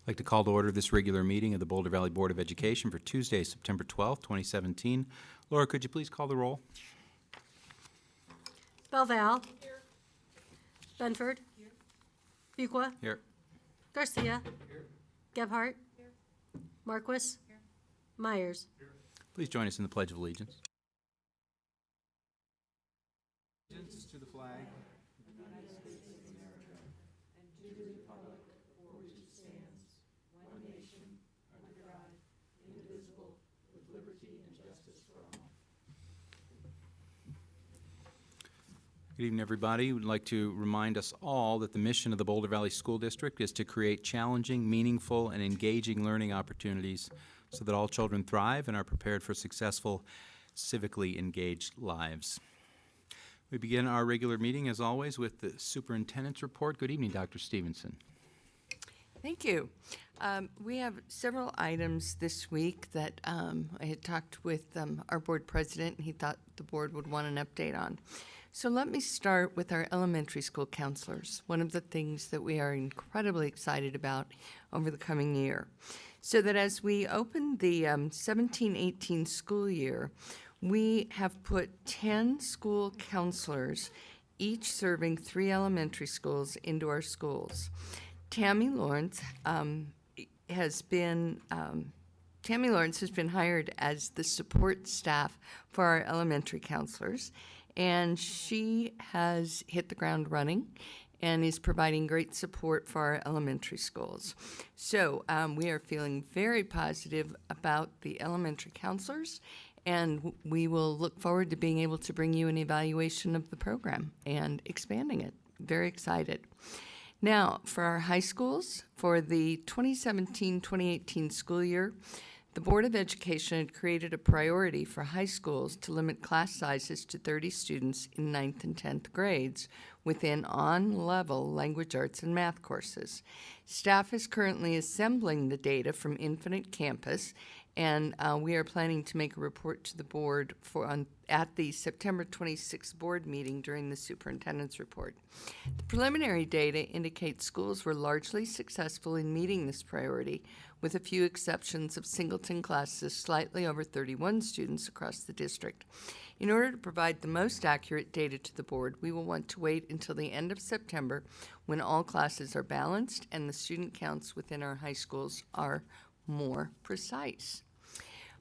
I'd like to call to order this regular meeting of the Boulder Valley Board of Education for Tuesday, September 12th, 2017. Laura, could you please call the roll? Belval. Here. Benford. Here. Fuqua. Here. Garcia. Here. Gebhardt. Here. Marquis. Here. Myers. Here. Please join us in the Pledge of Allegiance. Allegiance to the flag of the United States of America and to the republic for which it stands, one nation, under God, indivisible, with liberty and justice for all. Good evening, everybody. We'd like to remind us all that the mission of the Boulder Valley School District is to create challenging, meaningful, and engaging learning opportunities so that all children thrive and are prepared for successful, civically engaged lives. We begin our regular meeting, as always, with the superintendent's report. Good evening, Dr. Stevenson. Thank you. We have several items this week that I had talked with our board president, and he thought the board would want an update on. So let me start with our elementary school counselors, one of the things that we are incredibly excited about over the coming year. So that as we open the 17-18 school year, we have put 10 school counselors, each serving 3 elementary schools, into our schools. Tammy Lawrence has been hired as the support staff for our elementary counselors, and she has hit the ground running and is providing great support for our elementary schools. So we are feeling very positive about the elementary counselors, and we will look forward to being able to bring you an evaluation of the program and expanding it. Very excited. Now, for our high schools, for the 2017-2018 school year, the Board of Education had created a priority for high schools to limit class sizes to 30 students in 9th and 10th grades within on-level language arts and math courses. Staff is currently assembling the data from Infinite Campus, and we are planning to make a report to the board at the September 26th board meeting during the superintendent's report. The preliminary data indicates schools were largely successful in meeting this priority, with a few exceptions of singleton classes slightly over 31 students across the district. In order to provide the most accurate data to the board, we will want to wait until the end of September, when all classes are balanced and the student counts within our high schools are more precise.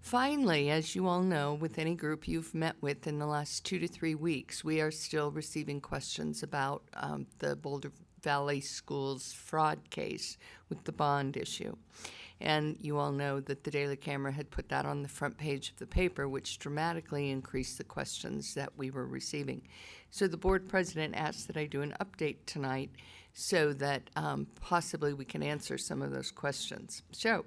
Finally, as you all know, with any group you've met with in the last 2 to 3 weeks, we are still receiving questions about the Boulder Valley Schools fraud case with the bond issue. And you all know that the Daily Camera had put that on the front page of the paper, which dramatically increased the questions that we were receiving. So the board president asked that I do an update tonight so that possibly we can answer some of those questions. So,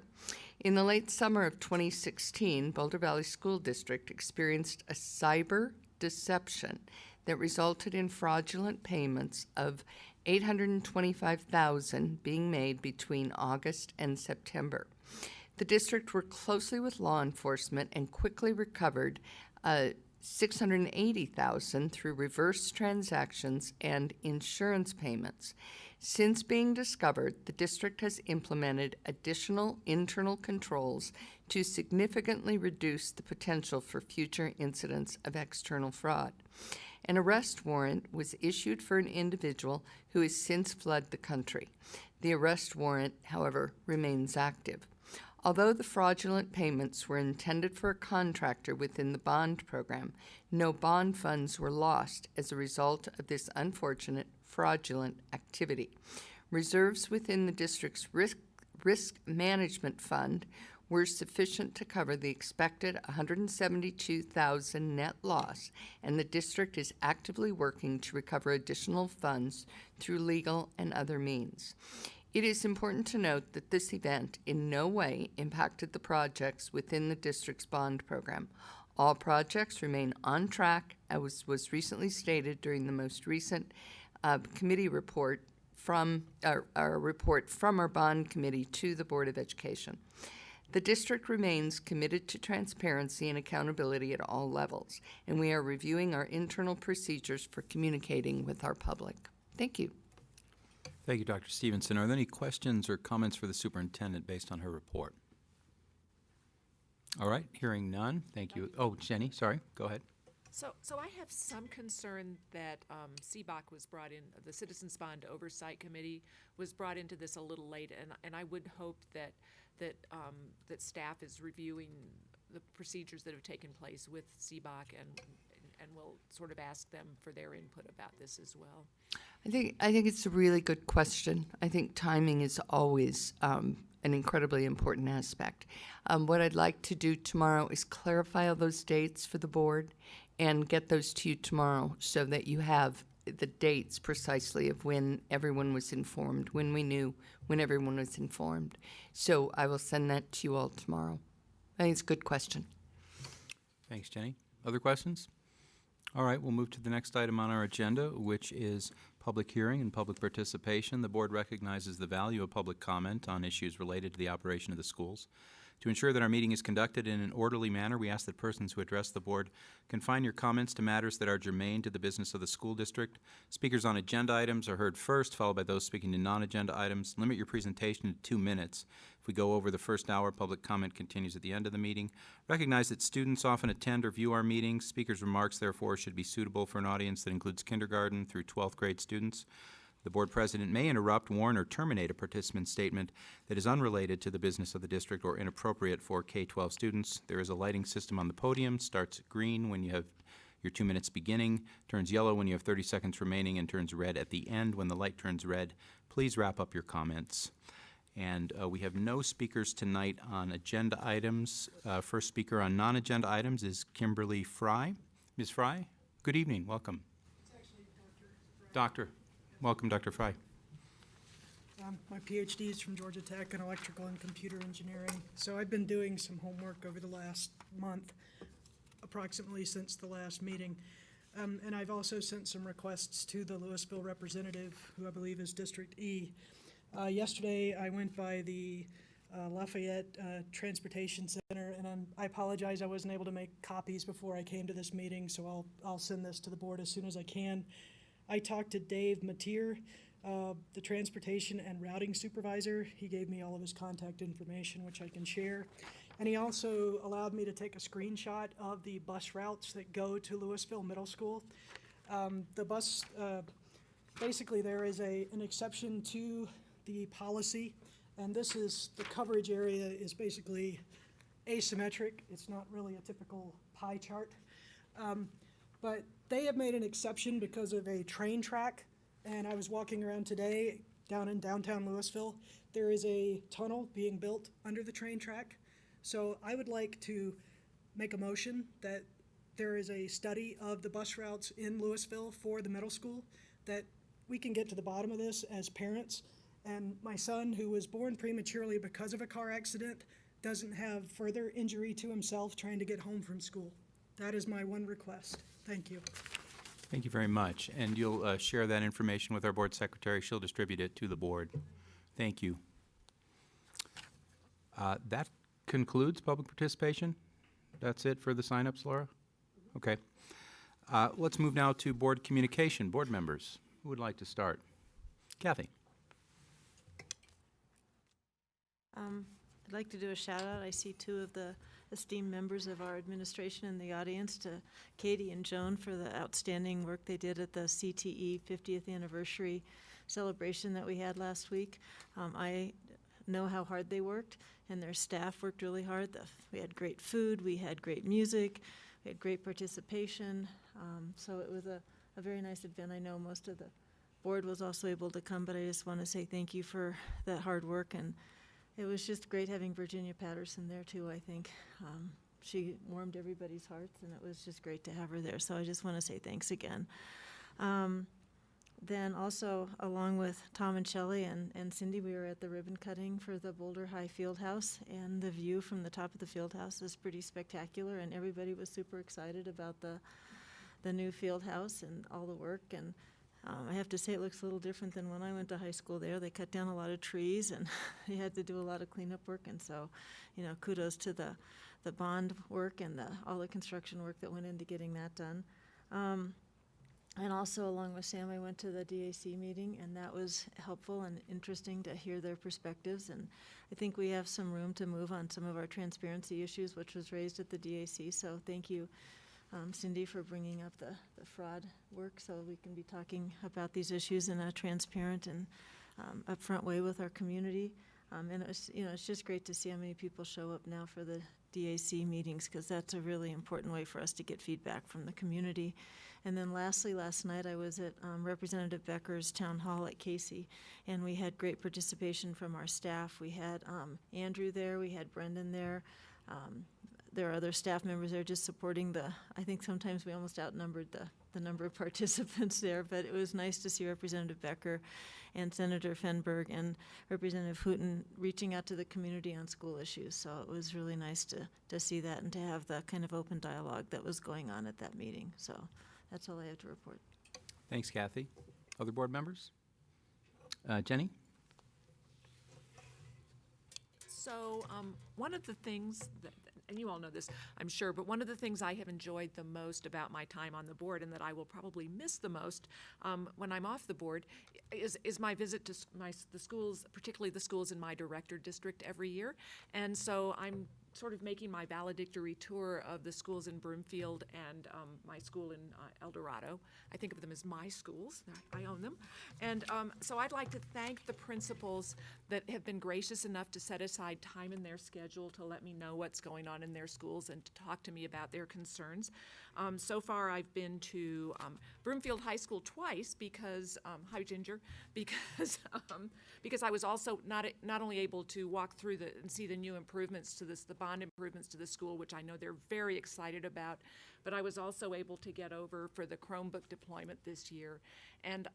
in the late summer of 2016, Boulder Valley School District experienced a cyber deception that resulted in fraudulent payments of $825,000 being made between August and September. The district worked closely with law enforcement and quickly recovered $680,000 through reverse transactions and insurance payments. Since being discovered, the district has implemented additional internal controls to significantly reduce the potential for future incidents of external fraud. An arrest warrant was issued for an individual who has since fled the country. The arrest warrant, however, remains active. Although the fraudulent payments were intended for a contractor within the bond program, no bond funds were lost as a result of this unfortunate fraudulent activity. Reserves within the district's risk management fund were sufficient to cover the expected $172,000 net loss, and the district is actively working to recover additional funds through legal and other means. It is important to note that this event in no way impacted the projects within the district's bond program. All projects remain on track, as was recently stated during the most recent committee report from our report from our bond committee to the Board of Education. The district remains committed to transparency and accountability at all levels, and we are reviewing our internal procedures for communicating with our public. Thank you. Thank you, Dr. Stevenson. Are there any questions or comments for the superintendent based on her report? All right, hearing none. Thank you. Oh, Jenny, sorry, go ahead. So I have some concern that CBOC was brought in, the Citizens Bond Oversight Committee was brought into this a little late, and I would hope that staff is reviewing the procedures that have taken place with CBOC and will sort of ask them for their input about this as well. I think it's a really good question. I think timing is always an incredibly important aspect. What I'd like to do tomorrow is clarify all those dates for the board and get those to you tomorrow so that you have the dates precisely of when everyone was informed, when we knew when everyone was informed. So I will send that to you all tomorrow. I think it's a good question. Thanks, Jenny. Other questions? All right, we'll move to the next item on our agenda, which is public hearing and public participation. The board recognizes the value of public comment on issues related to the operation of the schools. To ensure that our meeting is conducted in an orderly manner, we ask that persons who address the board confine your comments to matters that are germane to the business of the school district. Speakers on agenda items are heard first, followed by those speaking to non-agenda items. Limit your presentation to 2 minutes. If we go over the first hour, public comment continues at the end of the meeting. Recognize that students often attend or view our meetings. Speakers' remarks, therefore, should be suitable for an audience that includes kindergarten through 12th grade students. The board president may interrupt, warn, or terminate a participant's statement that is unrelated to the business of the district or inappropriate for K-12 students. There is a lighting system on the podium, starts green when you have your 2 minutes beginning, turns yellow when you have 30 seconds remaining, and turns red at the end. When the light turns red, please wrap up your comments. And we have no speakers tonight on agenda items. First speaker on non-agenda items is Kimberly Fry. Ms. Fry, good evening, welcome. It's actually Doctor. Welcome, Dr. Fry. My PhD is from Georgia Tech in electrical and computer engineering. So I've been doing some homework over the last month, approximately since the last meeting. And I've also sent some requests to the Louisville representative, who I believe is District E. Yesterday, I went by the Lafayette Transportation Center, and I apologize I wasn't able to make copies before I came to this meeting, so I'll send this to the board as soon as I can. I talked to Dave Mateer, the transportation and routing supervisor. He gave me all of his contact information, which I can share. And he also allowed me to take a screenshot of the bus routes that go to Louisville Middle School. The bus, basically there is an exception to the policy, and this is, the coverage area is basically asymmetric. It's not really a typical pie chart. But they have made an exception because of a train track, and I was walking around today down in downtown Louisville. There is a tunnel being built under the train track. So I would like to make a motion that there is a study of the bus routes in Louisville for the middle school, that we can get to the bottom of this as parents. And my son, who was born prematurely because of a car accident, doesn't have further injury to himself trying to get home from school. That is my one request. Thank you. Thank you very much. And you'll share that information with our board secretary. She'll distribute it to the board. Thank you. That concludes public participation. That's it for the signups, Laura? Okay. Let's move now to board communication. Board members, who would like to start? Kathy. I'd like to do a shout out. I see two of the esteemed members of our administration in the audience, to Katie and Joan for the outstanding work they did at the CTE 50th anniversary celebration that we had last week. I know how hard they worked, and their staff worked really hard. We had great food, we had great music, we had great participation. So it was a very nice event. I know most of the board was also able to come, but I just want to say thank you for that hard work. And it was just great having Virginia Patterson there too, I think. She warmed everybody's hearts, and it was just great to have her there. So I just want to say thanks again. Then also, along with Tom and Shelley and Cindy, we were at the ribbon cutting for the Boulder High Fieldhouse, and the view from the top of the fieldhouse is pretty spectacular, and everybody was super excited about the new fieldhouse and all the work. And I have to say, it looks a little different than when I went to high school there. They cut down a lot of trees, and they had to do a lot of cleanup work. And so, you know, kudos to the bond work and all the construction work that went into getting that done. And also, along with Sam, I went to the DAC meeting, and that was helpful and interesting to hear their perspectives. And I think we have some room to move on some of our transparency issues, which was raised at the DAC. So thank you, Cindy, for bringing up the fraud work, so we can be talking about these issues in a transparent and upfront way with our community. And it's just great to see how many people show up now for the DAC meetings, because that's a really important way for us to get feedback from the community. And then lastly, last night I was at Representative Becker's town hall at Casey, and we had great participation from our staff. We had Andrew there, we had Brendan there. There are other staff members there just supporting I think sometimes we almost outnumbered the number of participants there, but it was nice to see Representative Becker and Senator Fenberg and Representative Hooten reaching out to the community on school issues. So it was really nice to see that and to have the kind of open dialogue that was going on at that meeting. So that's all I have to report. Thanks, Kathy. Other board members? Jenny? So one of the things that, and you all know this, I'm sure, but one of the things I have enjoyed the most about my time on the board, and that I will probably miss the most when I'm off the board, is my visit to the schools, particularly the schools in my director district every year. And so I'm sort of making my valedictory tour of the schools in Broomfield and my school in El Dorado. I think of them as my schools. I own them. And so I'd like to thank the principals that have been gracious enough to set aside time in their schedule to let me know what's going on in their schools and to talk to me about their concerns. So far, I've been to Broomfield High School twice because, hi Ginger, because I was also not only able to walk through and see the new improvements to the bond improvements to the school, which I know they're very excited about, but I was also able to get over for the Chromebook deployment this year. And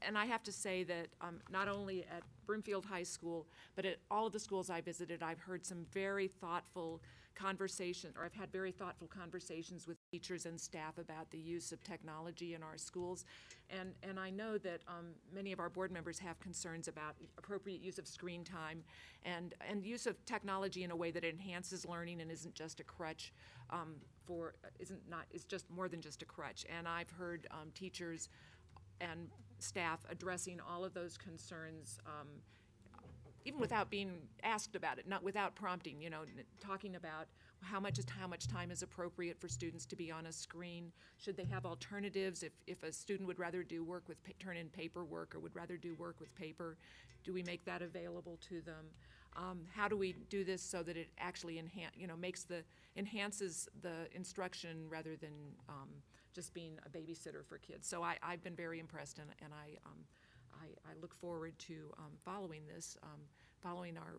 and I have to say that not only at Broomfield High School, but at all of the schools I visited, I've heard some very thoughtful conversation, or I've had very thoughtful conversations with teachers and staff about the use of technology in our schools. And I know that many of our board members have concerns about appropriate use of screen time and use of technology in a way that enhances learning and isn't just a crutch is just more than just a crutch. And I've heard teachers and staff addressing all of those concerns even without being asked about it, not without prompting, talking about how much time is appropriate for students to be on a screen. Should they have alternatives? If a student would rather do work with turn in paperwork or would rather do work with paper, do we make that available to them? How do we do this so that it actually enhances the instruction rather than just being a babysitter for kids? So I've been very impressed, and I look forward to following this, following our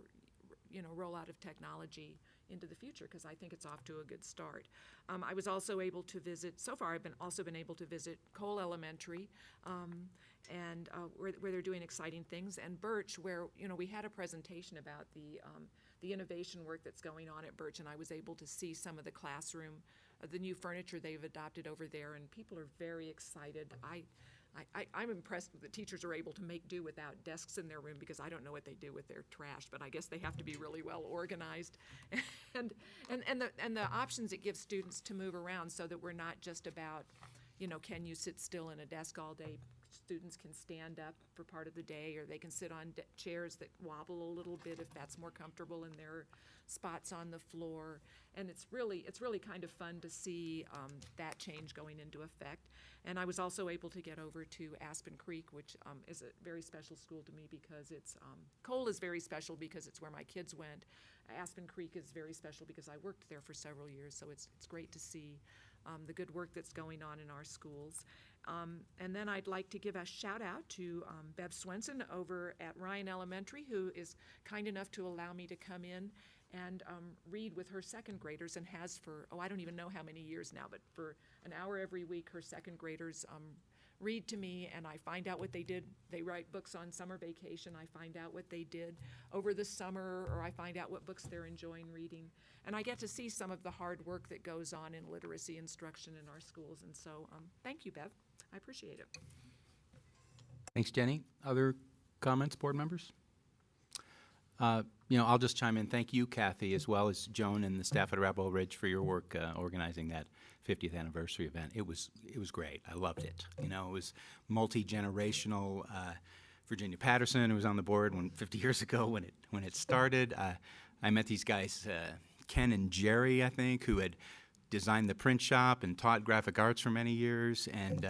rollout of technology into the future, because I think it's off to a good start. I was also able to visit, so far I've been able to visit Cole Elementary, and where they're doing exciting things, and Birch, where we had a presentation about the innovation work that's going on at Birch, and I was able to see some of the classroom, the new furniture they've adopted over there, and people are very excited. I'm impressed that the teachers are able to make do without desks in their room, because I don't know what they do with their trash, but I guess they have to be really well organized. And the options it gives students to move around, so that we're not just about, can you sit still in a desk all day? Students can stand up for part of the day, or they can sit on chairs that wobble a little bit if that's more comfortable, and there are spots on the floor. And it's really kind of fun to see that change going into effect. And I was also able to get over to Aspen Creek, which is a very special school to me, because it's, Cole is very special because it's where my kids went. Aspen Creek is very special because I worked there for several years, so it's great to see the good work that's going on in our schools. And then I'd like to give a shout out to Bev Swenson over at Ryan Elementary, who is kind enough to allow me to come in and read with her second graders, and has for, I don't even know how many years now, but for an hour every week, her second graders read to me, and I find out what they did. They write books on summer vacation. I find out what they did over the summer, or I find out what books they're enjoying reading. And I get to see some of the hard work that goes on in literacy instruction in our schools. And so thank you, Bev. I appreciate it. Thanks, Jenny. Other comments, board members? I'll just chime in. Thank you, Kathy, as well as Joan and the staff at Arapahoe Ridge for your work organizing that 50th anniversary event. It was great. I loved it. It was multi-generational. Virginia Patterson, who was on the board 50 years ago when it started. I met these guys, Ken and Jerry, I think, who had designed the print shop and taught graphic arts for many years, and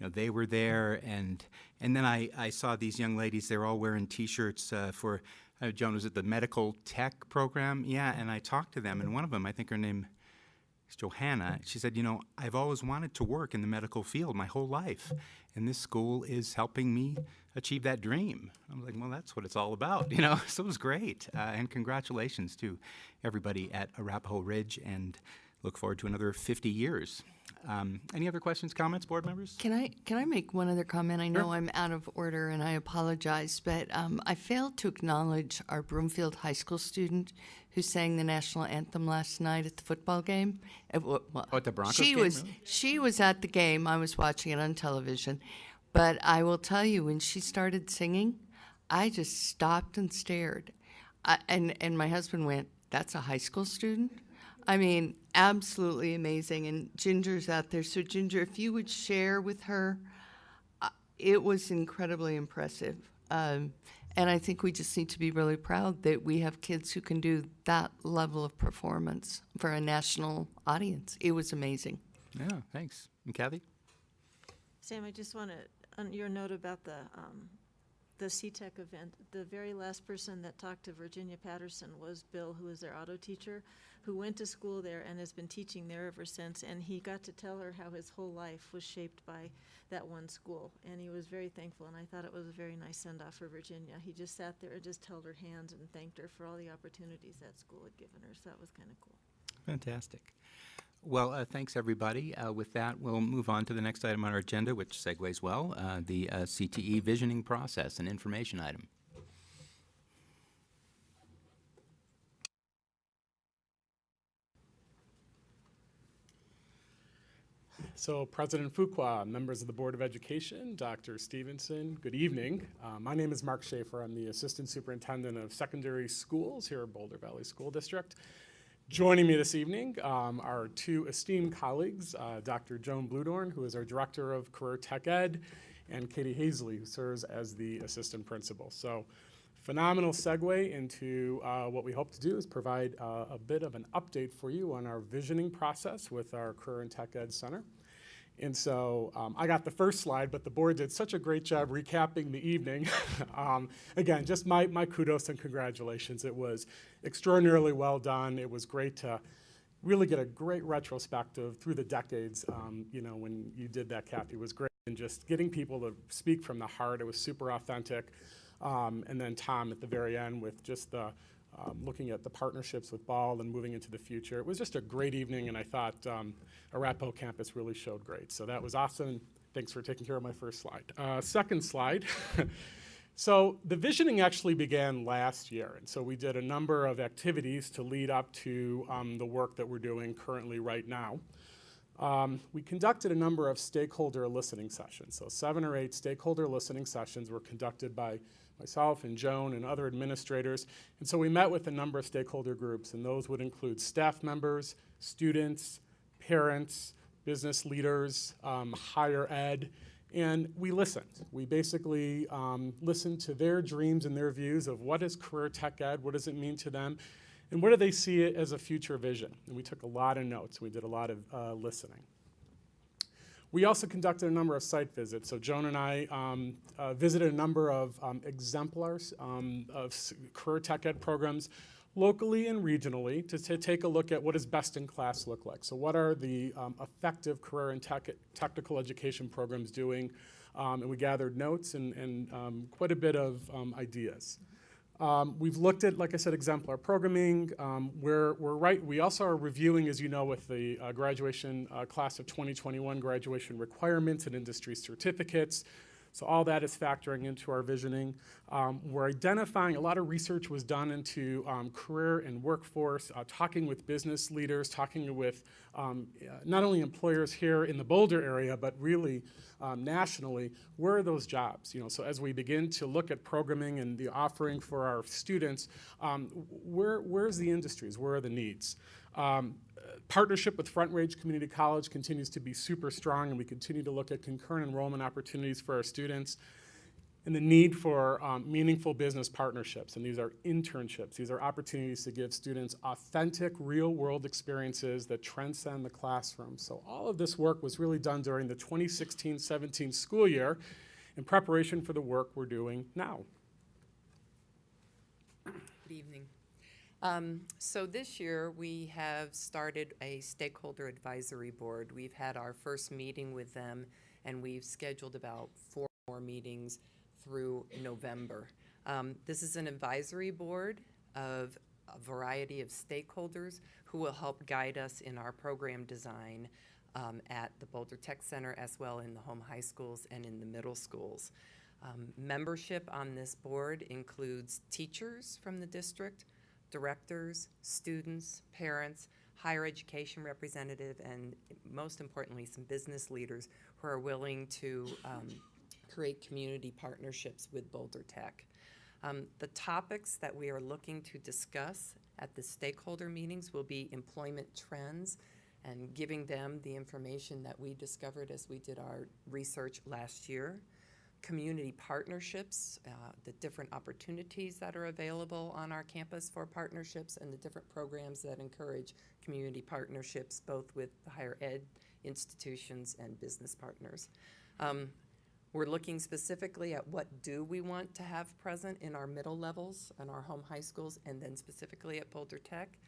they were there. And then I saw these young ladies. They were all wearing T-shirts for Joan was at the medical tech program, and I talked to them, and one of them, I think her name is Johanna. She said, I've always wanted to work in the medical field my whole life, and this school is helping me achieve that dream. I was like, well, that's what it's all about, So it was great, and congratulations to everybody at Arapahoe Ridge, and look forward to another 50 years. Any other questions, comments, board members? Can I make one other comment? I know I'm out of order, and I apologize, but I failed to acknowledge our Broomfield High School student who sang the national anthem last night at the football game. At the Broncos she game, was really? She was at the game. I was watching it on television, but I will tell you, when she started singing, I just stopped and stared, and my husband went, "That's a high school student?" I mean, absolutely amazing. And Ginger's out there. So, Ginger, if you would share with her, it was incredibly impressive. And I think we just need to be really proud that we have kids who can do that level of performance for a national audience. It was amazing. Yeah, thanks. And Kathy? Sam, I just want to, on your note about the CTEC event, the very last person that talked to Virginia Patterson was Bill, who was their auto teacher, who went to school there and has been teaching there ever since. And he got to tell her how his whole life was shaped by that one school. And he was very thankful, and I thought it was a very nice send-off for Virginia. He just sat there and just held her hands and thanked her for all the opportunities that school had given her. So that was kind of cool. Fantastic. Well, thanks, everybody. With that, we'll move on to the next item on our agenda, which segues well, the CTE visioning process, an information item. So President Fuqua, members of the Board of Education, Dr. Stevenson, good evening. My name is Mark Schaefer. I'm the Assistant Superintendent of Secondary Schools here at Boulder Valley School District. Joining me this evening are two esteemed colleagues, Dr. Joan Bludorn, who is our Director of Career Tech Ed, and Katie Hazley, who serves as the Assistant Principal. So phenomenal segue into what we hope to do is provide a bit of an update for you on our visioning process with our Career and Tech Ed Center. And so I got the first slide, but the board did such a great job recapping the evening. Again, just my kudos and congratulations. It was extraordinarily well done. It was great to really get a great retrospective through the decades. When you did that, Kathy, was great. And just getting people to speak from the heart, it was super authentic. And then Tom at the very end with just the looking at the partnerships with Ball and moving into the future. It was just a great evening, and I thought Arapahoe campus really showed great. So that was awesome. Thanks for taking care of my first slide. Second slide. So the visioning actually began last year, and so we did a number of activities to lead up to the work that we're doing currently right now. We conducted a number of stakeholder listening sessions. So 7 or 8 stakeholder listening sessions were conducted by myself and Joan and other administrators. And so we met with a number of stakeholder groups, and those would include staff members, students, parents, business leaders, higher ed, and we listened. We basically listened to their dreams and their views of what is career tech ed, what does it mean to them, and what do they see it as a future vision. And we took a lot of notes. We did a lot of listening. We also conducted a number of site visits. So Joan and I visited a number of exemplars of career tech ed programs locally and regionally to take a look at what does best in class look like. So what are the effective career and technical education programs doing? And we gathered notes and quite a bit of ideas. We've looked at, like I said, exemplar programming. We also are reviewing, as you know, with the graduation class of 2021 graduation requirements and industry certificates. So all that is factoring into our visioning. We're identifying, a lot of research was done into career and workforce, talking with business leaders, talking with not only employers here in the Boulder area, but really nationally, where are those jobs? So as we begin to look at programming and the offering for our students, where's the industries? Where are the needs? Partnership with Front Range Community College continues to be super strong, and we continue to look at concurrent enrollment opportunities for our students. And the need for meaningful business partnerships, and these are internships. These are opportunities to give students authentic, real-world experiences that transcend the classroom. So all of this work was really done during the 2016-17 school year in preparation for the work we're doing now. Good evening. So this year, we have started a stakeholder advisory board. We've had our first meeting with them, and we've scheduled about 4 more meetings through November. This is an advisory board of a variety of stakeholders who will help guide us in our program design at the Boulder Tech Center, as well in the home high schools and in the middle schools. Membership on this board includes teachers from the district, directors, students, parents, higher education representative, and most importantly, some business leaders who are willing to create community partnerships with Boulder Tech. The topics that we are looking to discuss at the stakeholder meetings will be employment trends and giving them the information that we discovered as we did our research last year. Community partnerships, the different opportunities that are available on our campus for partnerships, and the different programs that encourage community partnerships, both with the higher ed institutions and business partners. We're looking specifically at what do we want to have present in our middle levels and our home high schools, and then specifically at Boulder Tech.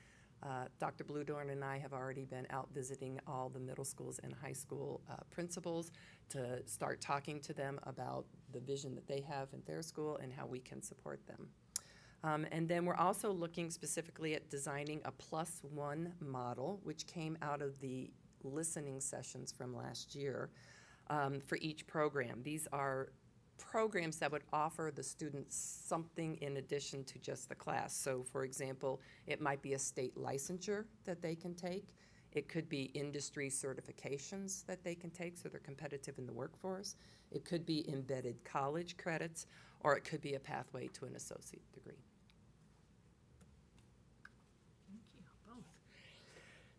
Dr. Bluedorn and I have already been out visiting all the middle schools and high school principals to start talking to them about the vision that they have in their school and how we can support them. And then we're also looking specifically at designing a +1 model, which came out of the listening sessions from last year for each program. These are programs that would offer the students something in addition to just the class. So for example, it might be a state licensure that they can take. It could be industry certifications that they can take so they're competitive in the workforce. It could be embedded college credits, or it could be a pathway to an associate degree.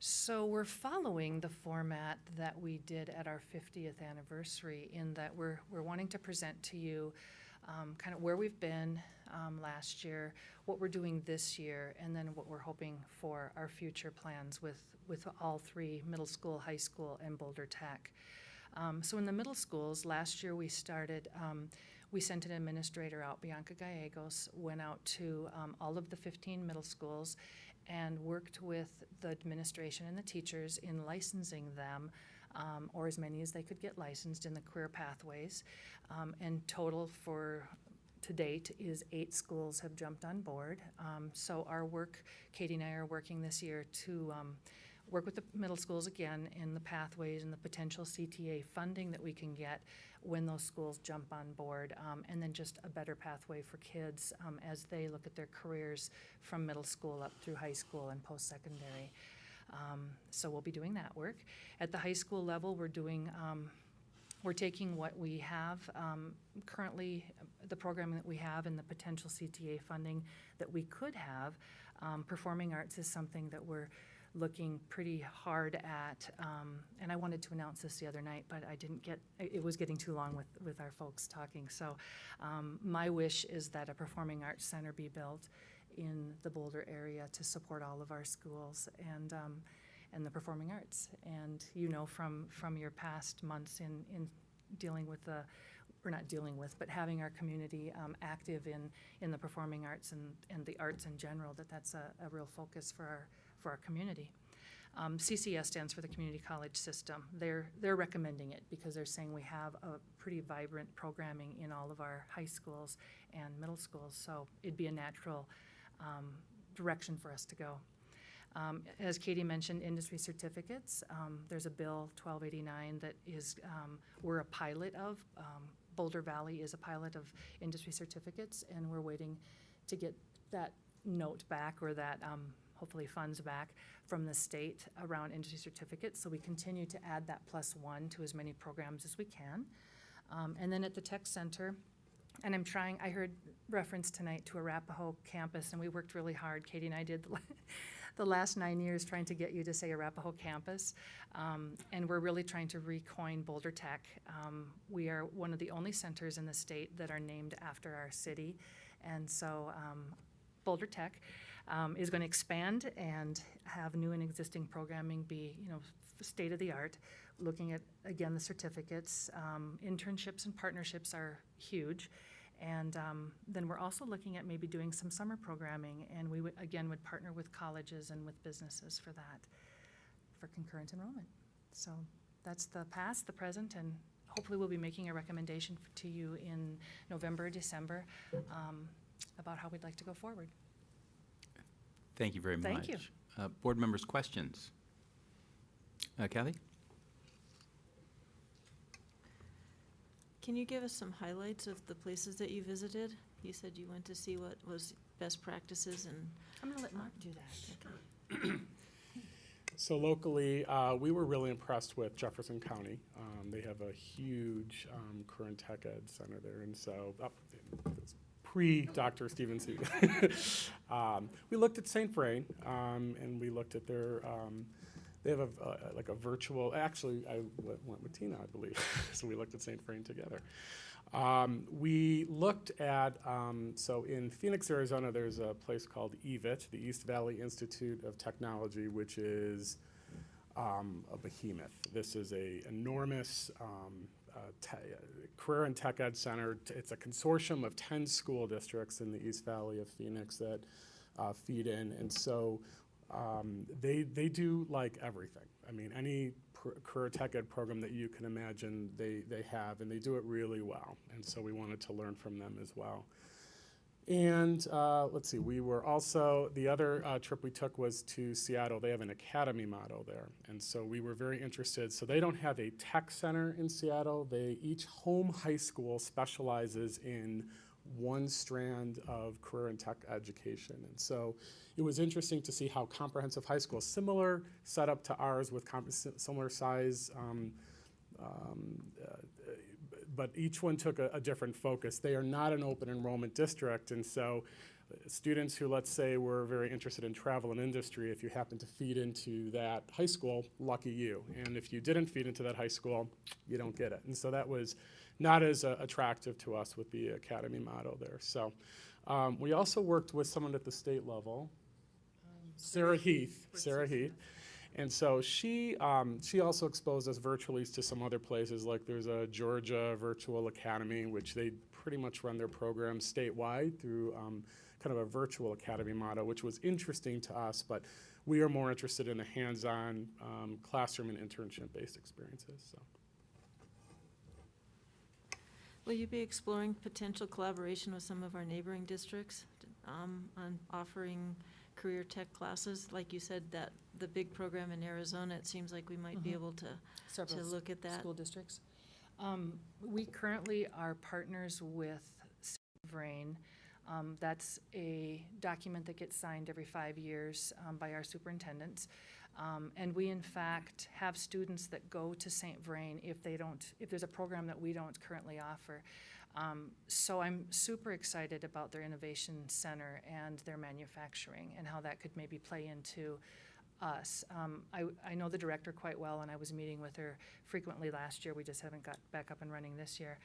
So we're following the format that we did at our 50th anniversary, in that we're wanting to present to you kind of where we've been last year, what we're doing this year, and then what we're hoping for our future plans with all 3, middle school, high school, and Boulder Tech. So in the middle schools, last year we started, we sent an administrator out, Bianca Gallegos, went out to all of the 15 middle schools and worked with the administration and the teachers in licensing them, or as many as they could get licensed in the career pathways. And total for to date is 8 schools have jumped on board. So our work, Katie and I are working this year to work with the middle schools again in the pathways and the potential CTA funding that we can get when those schools jump on board, and then just a better pathway for kids as they look at their careers from middle school up through high school and post-secondary. So we'll be doing that work. At the high school level, we're doing, we're taking what we have currently, the programming that we have and the potential CTA funding that we could have. Performing arts is something that we're looking pretty hard at, and I wanted to announce this the other night, but I didn't get, it was getting too long with our folks talking. So my wish is that a performing arts center be built in the Boulder area to support all of our schools and the performing arts. And you know from your past months in dealing with the, or not dealing with, but having our community active in the performing arts and the arts in general, that's a real focus for our community. CCS stands for the Community College System. They're recommending it because they're saying we have a pretty vibrant programming in all of our high schools and middle schools, so it'd be a natural direction for us to go. As Katie mentioned, industry certificates. There's a bill 1289 that is we're a pilot of. Boulder Valley is a pilot of industry certificates, and we're waiting to get that note back, or that hopefully funds back from the state around industry certificates. So we continue to add that +1 to as many programs as we can. And then at the tech center, and I heard reference tonight to Arapahoe campus, and we worked really hard. Katie and I did the last 9 years trying to get you to say Arapahoe campus. And we're really trying to recoin Boulder Tech. We are one of the only centers in the state that are named after our city. And so Boulder Tech is going to expand and have new and existing programming be, state of the art, looking at, again, the certificates. Internships and partnerships are huge. And then we're also looking at maybe doing some summer programming, and we would partner with colleges and with businesses for that, for concurrent enrollment. So that's the past, the present, and hopefully we'll be making a recommendation to you in November, December, about how we'd like to go forward. Thank you very much. Thank you. Board members' questions? Kathy? Can you give us some highlights of the places that you visited? You said you went to see what was best practices and. I'm going to let Mark do that. So locally, we were really impressed with Jefferson County. They have a huge current tech ed center there, and so it's pre-Dr. Stevenson. We looked at St. Vrain, and we looked at their. They have like a virtual. Actually, I went with Tina, I believe. So we looked at St. Vrain together. We looked at, so in Phoenix, Arizona, there's a place called EVIT, the East Valley Institute of Technology, which is a behemoth. This is a enormous career and tech ed center. It's a consortium of 10 school districts in the East Valley of Phoenix that feed in, and so they do like everything. I mean, any career tech ed program that you can imagine, they have, and they do it really well. And so we wanted to learn from them as well. And let's see, we were also, the other trip we took was to Seattle. They have an academy model there. And so we were very interested. So they don't have a tech center in Seattle. Each home high school specializes in one strand of career and tech education. And so it was interesting to see how comprehensive high school, similar setup to ours with similar size, but each one took a different focus. They are not an open enrollment district, and so students who, let's say, were very interested in travel and industry, if you happen to feed into that high school, lucky you. And if you didn't feed into that high school, you don't get it. And so that was not as attractive to us with the academy model there. So we also worked with someone at the state level, Sarah Heath. And so she also exposed us virtually to some other places, like there's a Georgia Virtual Academy, which they pretty much run their program statewide through kind of a virtual academy model, which was interesting to us, but we are more interested in the hands-on classroom and internship-based experiences. So. Will you be exploring potential collaboration with some of our neighboring districts on offering career tech classes? Like you said, that the big program in Arizona, it seems like we might be able to look at that. School districts. We currently are partners with Sept. That's a document that gets signed every 5 years by our superintendents. And we, in fact, have students that go to St. Vrain if there's a program that we don't currently offer. So I'm super excited about their innovation center and their manufacturing and how that could maybe play into us. I know the director quite well, and I was meeting with her frequently last year. We just haven't got back up and running this year.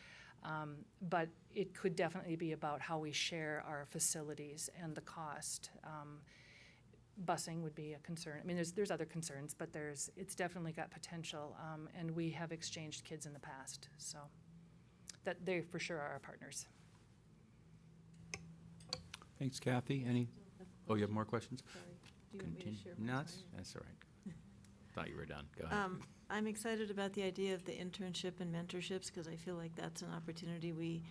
But it could definitely be about how we share our facilities and the cost. Busing would be a concern. I mean, there's other concerns, but it's definitely got potential, and we have exchanged kids in the past, so that they for sure are our partners. Thanks, Kathy. Oh, you have more questions? Sorry. Do you want me to share one? No, Sorry. that's all right. Thought you were done. Go ahead. I'm excited about the idea of the internship and mentorships, because I feel like that's an opportunity we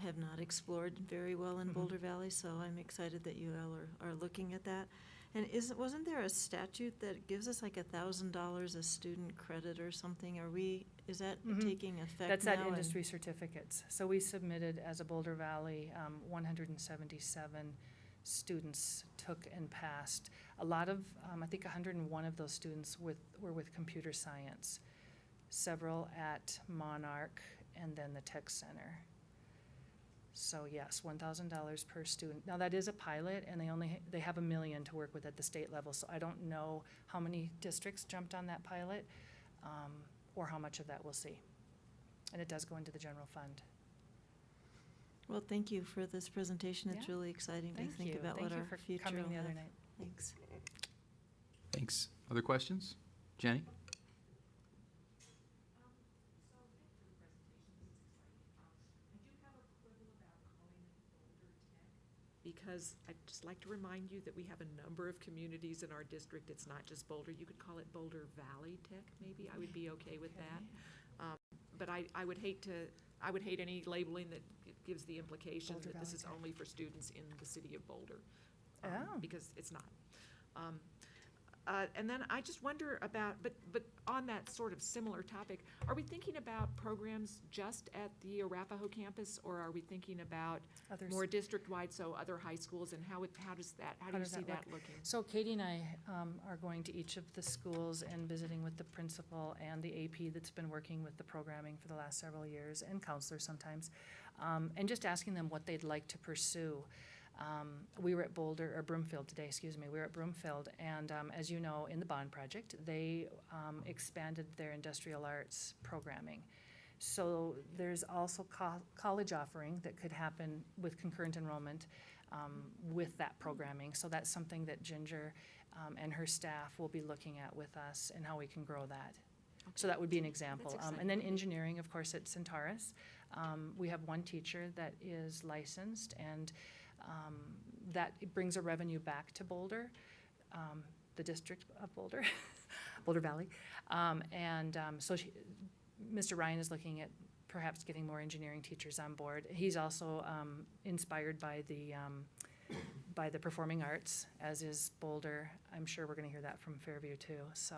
have not explored very well in Boulder Valley, so I'm excited that you all are looking at that. And wasn't there a statute that gives us like $1,000 a student credit or something? Is that taking effect That's now? at industry certificates. So we submitted as a Boulder Valley, 177 students took and passed. A lot of, I think 101 of those students were with computer science, several at Monarch, and then the Tech Center. So yes, $1,000 per student. Now that is a pilot, and they have $1 million to work with at the state level. So I don't know how many districts jumped on that pilot, or how much of that we'll see. And it does go into the general fund. Well, thank you for this presentation. It's Yeah. really exciting to Thank think you. about Thank what you our for future coming will the other have. night. Thanks. Thanks. Other questions? Jenny? Because I'd just like to remind you that we have a number of communities in our district. It's not just Boulder. You could call it Boulder Valley Tech, maybe. I would be okay with that. But I would hate any labeling that gives the implication Boulder that this Valley is Tech. only for students in the city of Boulder. Oh. Because it's not. And then I just wonder about, but on that sort of similar topic, are we thinking about programs just at the Arapahoe campus, or are we thinking about Others. more district-wide, so other high schools, and how do you does see that that look? looking? So Katie and I are going to each of the schools and visiting with the principal and the AP that's been working with the programming for the last several years, and counselors sometimes, and just asking them what they'd like to pursue. We were at Broomfield today, we were at Broomfield, and as you know, in the bond project, they expanded their industrial arts programming. So there's also college offering that could happen with concurrent enrollment with that programming. So that's something that Ginger and her staff will be looking at with us, and how we can grow that. So that would be an example. That's And then engineering, of course, at Centaurus. We have one teacher that is licensed, and that brings a revenue back to Boulder, the district of Boulder, Boulder Valley. So Mr. Ryan is looking at perhaps getting more engineering teachers on board. He's also inspired by the performing arts, as is Boulder. I'm sure we're going to hear that from Fairview too. So,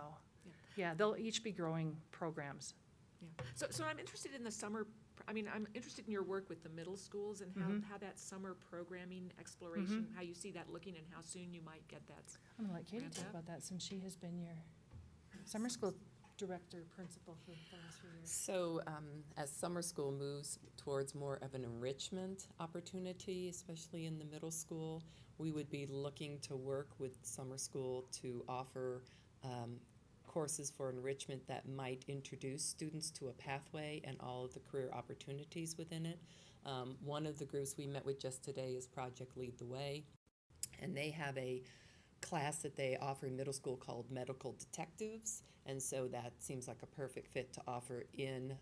yeah, they'll each be growing programs. Yeah. So I'm interested in the summer, I'm interested in your work with the middle schools and how that summer programming exploration, how you see that looking, and how soon you might get that. I'm going to let Katie Ramped talk up. about that, since she has been your summer school director, principal for the last few years. So as summer school moves towards more of an enrichment opportunity, especially in the middle school, we would be looking to work with summer school to offer courses for enrichment that might introduce students to a pathway and all of the career opportunities within it. One of the groups we met with just today is Project Lead the Way, and they have a class that they offer in middle school called Medical Detectives, and so that seems like a perfect fit to offer in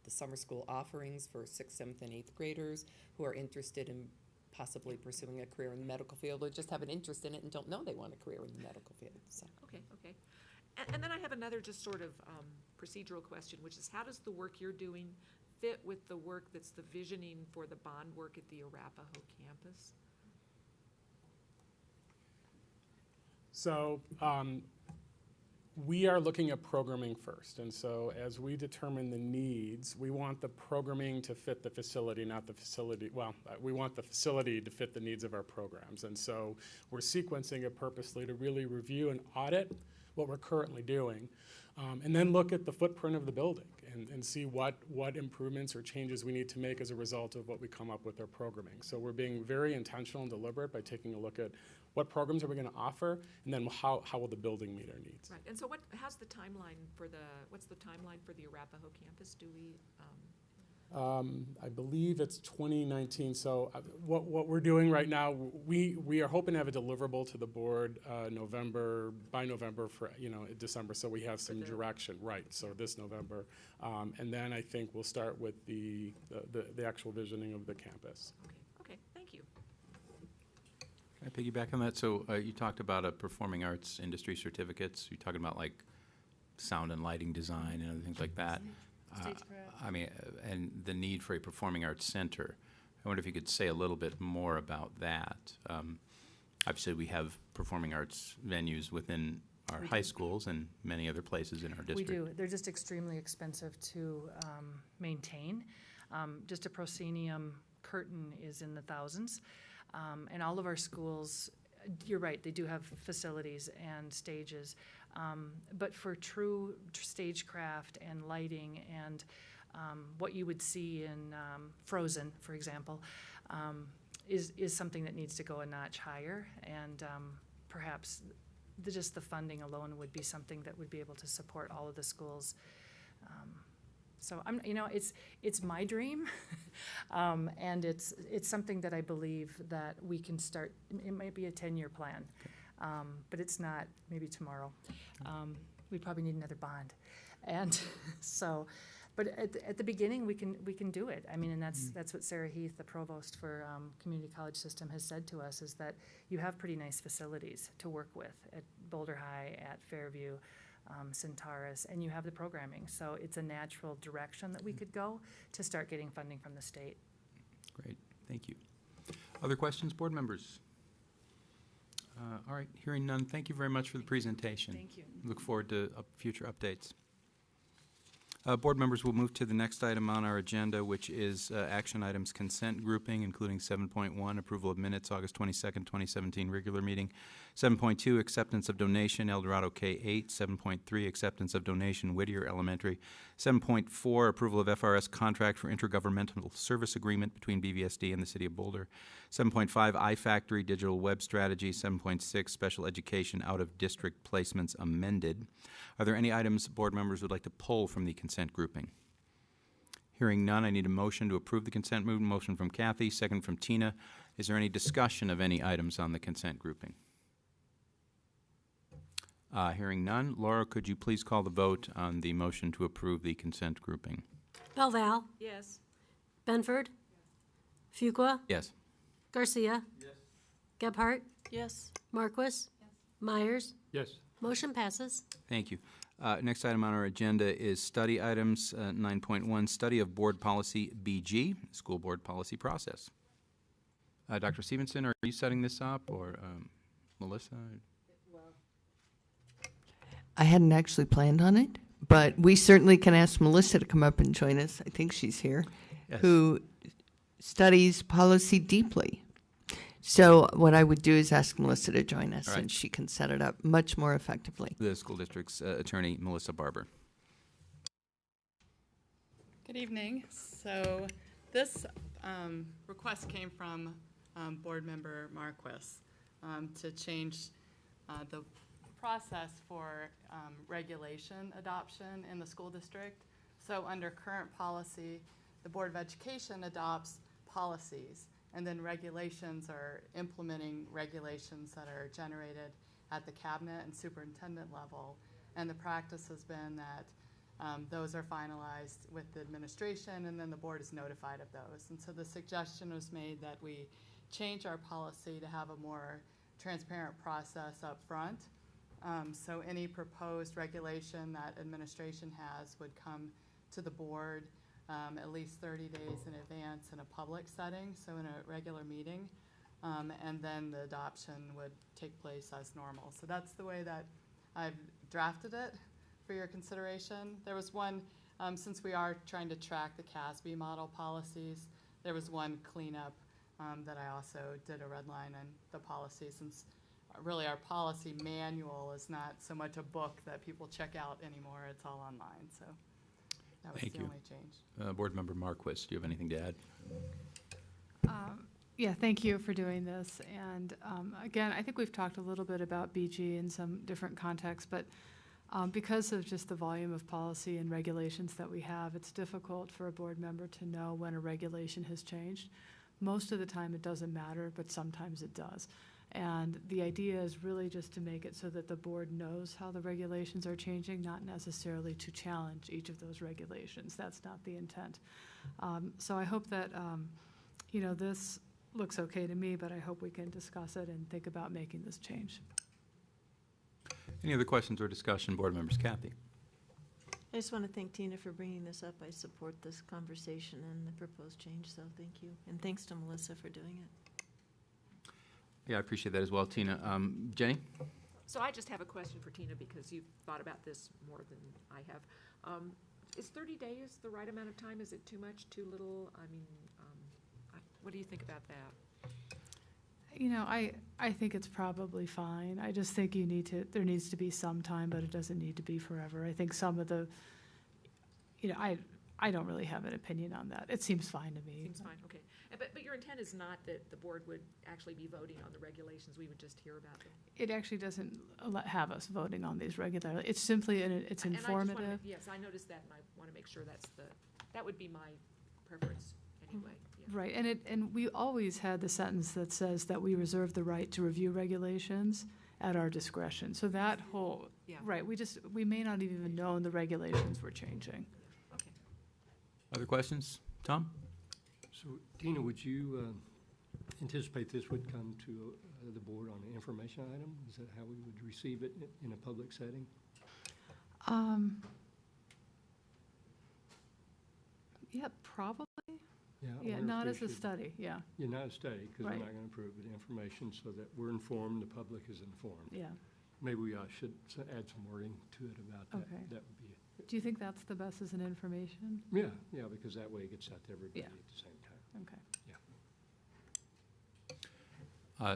the summer school offerings for 6th, 7th, and 8th graders who are interested in possibly pursuing a career in the medical field, or just have an interest in it and don't know they want a career in the medical field. So. Okay. And then I have another just sort of procedural question, which is, how does the work you're doing fit with the work that's the visioning for the bond work at the Arapahoe campus? So we are looking at programming first, and so as we determine the needs, we want the programming to fit the facility, not the facility, we want the facility to fit the needs of our programs. And so we're sequencing it purposely to really review and audit what we're currently doing, and then look at the footprint of the building and see what improvements or changes we need to make as a result of what we come up with our programming. So we're being very intentional and deliberate by taking a look at what programs are we going to offer, and then how will the building meet our needs. Right. And so what's the timeline for the Arapahoe campus? Do we? I believe it's 2019. So what we're doing right now, we are hoping to have a deliverable to the board by November for December. So we have some direction, right? So this November, and then I think we'll start with the actual visioning of the campus. Okay. Thank you. Can I piggyback on that? So you talked about a performing arts industry certificates. You're talking about like sound and lighting design and other things like that. And the need for a performing arts center. I wonder if you could say a little bit more about that. Obviously, we have performing arts venues within our high schools and many other places in our We district. do. They're just extremely expensive to maintain. Just a proscenium curtain is in the thousands. And all of our schools, you're right, they do have facilities and stages. But for true stagecraft and lighting and what you would see in Frozen, for example, is something that needs to go a notch higher. And perhaps just the funding alone would be something that would be able to support all of the schools. So it's my dream, and it's something that I believe that we can start. It might be a 10-year plan, but it's not maybe tomorrow. We probably need another bond, and so. But at the beginning, we can do it. I mean, and that's what Sarah Heath, the provost for Community College System, has said to us, is that you have pretty nice facilities to work with at Boulder High, at Fairview, Centaurus, and you have the programming. So it's a natural direction that we could go to start getting funding from the state. Great, thank you. Other questions, board members? All right, hearing none, thank you very much for the presentation. Thank you. Look forward to future updates. Board members, will move to the next item on our agenda, which is action items consent grouping, including 7.1, approval of minutes, August 22nd, 2017, regular meeting. 7.2, acceptance of donation, El Dorado K-8. 7.3, acceptance of donation, Whittier Elementary. 7.4, approval of FRS contract for intergovernmental service agreement between BVSD and the City of Boulder. 7.5, iFactory digital web strategy. 7.6, special education out-of-district placements amended. Are there any items board members would like to pull from the consent grouping? Hearing none, I need a motion to approve the consent movement. Motion from Kathy, second from Tina. Is there any discussion of any items on the consent grouping? Hearing none, Laura, could you please call the vote on the motion to approve the consent grouping? Belval, Yes. Benford, Fuqua, Yes. Garcia. Gebhardt, Yes. Marquis, Myers. Yes. Motion passes. Thank you. Next item on our agenda is study items. 9.1, study of board policy BG, school board policy process. Dr. Stevenson, are you setting this up, or Melissa? I hadn't actually planned on it, but we certainly can ask Melissa to come up and join us. I think she's here, Yes. who studies policy deeply. So what I would do is ask Melissa to join us, All right. and she can set it up much more effectively. The school district's attorney, Melissa Barber. Good evening. So this request came from Board Member Marquis to change the process for regulation adoption in the school district. So under current policy, the Board of Education adopts policies, and then regulations are implementing regulations that are generated at the cabinet and superintendent level. And the practice has been that those are finalized with the administration, and then the board is notified of those. And so the suggestion was made that we change our policy to have a more transparent process up front. So any proposed regulation that administration has would come to the board at least 30 days in advance in a public setting, so in a regular meeting, and then the adoption would take place as normal. So that's the way that I've drafted it for your consideration. There was one, since we are trying to track the CASB model policies, there was one cleanup that I also did a red line on the policy, since really our policy manual is not so much a book that people check out anymore, it's all online, so. That was Thank the you. only change. Board Member Marquis, do you have anything to add? Yeah, thank you for doing this. And again, I think we've talked a little bit about BG in some different contexts, but because of just the volume of policy and regulations that we have, it's difficult for a board member to know when a regulation has changed. Most of the time it doesn't matter, but sometimes it does. And the idea is really just to make it so that the board knows how the regulations are changing, not necessarily to challenge each of those regulations. That's not the intent. So I hope that, this looks okay to me, but I hope we can discuss it and think about making this change. Any other questions or discussion, board members? Kathy? I just want to thank Tina for bringing this up. I support this conversation and the proposed change, so thank you. And thanks to Melissa for doing it. Yeah, I appreciate that as well, Tina. Jenny? So I just have a question for Tina, because you've thought about this more than I have. Is 30 days the right amount of time? Is it too much, too little? I mean, what do you think about that? You know, I think it's probably fine. I just think there needs to be some time, but it doesn't need to be forever. I think some of the, you know, I don't really have an opinion on that. It seems fine to me. Seems fine, okay. But your intent is not that the board would actually be voting on the regulations, we would just hear about them? It actually doesn't have us voting on these regularly. It's simply, it's And I just wanna informative. yes, I noticed that, and I want to make sure that would be my preference anyway. Yeah. Right, and we always had the sentence that says that we reserve the right to review regulations at our discretion. So that whole, Yeah. right, we may not have even known the regulations were changing. Okay. Other questions? Tom? So, Tina, would you anticipate this would come to the board on an information item? Is that how we would receive it in a public setting? Yeah, probably. I Yeah, wonder if not we as a should- study, yeah, Yeah, not a study, because we're Right. not going to approve it, information so that we're informed, the public is informed. yeah. Maybe we should add some wording to it about that. Okay. That would be, Do you think that's the best as an information? yeah, because that way it gets out to everybody Yeah. at the same time. Okay.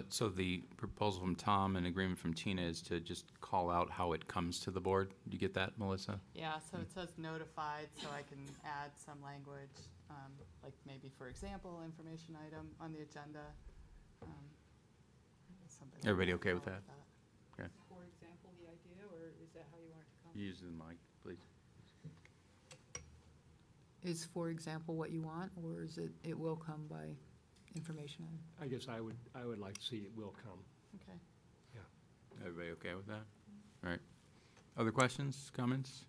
So the proposal from Tom and agreement from Tina is to just call out how it comes to the board. Do you get that, Melissa? Yeah, so it says notified, so I can add some language, like maybe, for example, information item on the agenda. Something like Everybody that. okay with I'll that? Okay. For example, the idea, or is that how you want it to come? Use the mic, please. Is, for example, what you want, or is it will come by information? I guess I would like to see it will come. Okay. Everybody okay with that? All right. Other questions, comments?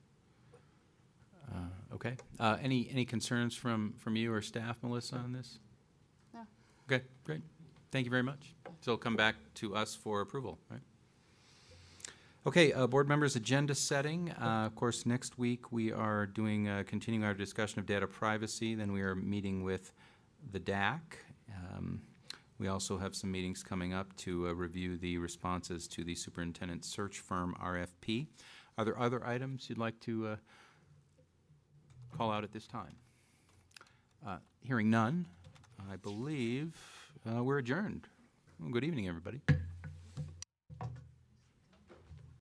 Okay. Any concerns from you or staff, Melissa, on this? No. Okay, great. Thank you very much. So it'll come back to us for approval, right? Okay, board members, agenda setting. Of course, next week we are doing, continuing our discussion of data privacy. Then we are meeting with the DAC. We also have some meetings coming up to review the responses to the superintendent search firm RFP. Are there other items you'd like to call out at this time? Hearing none, I believe we're adjourned. Well, good evening, everybody.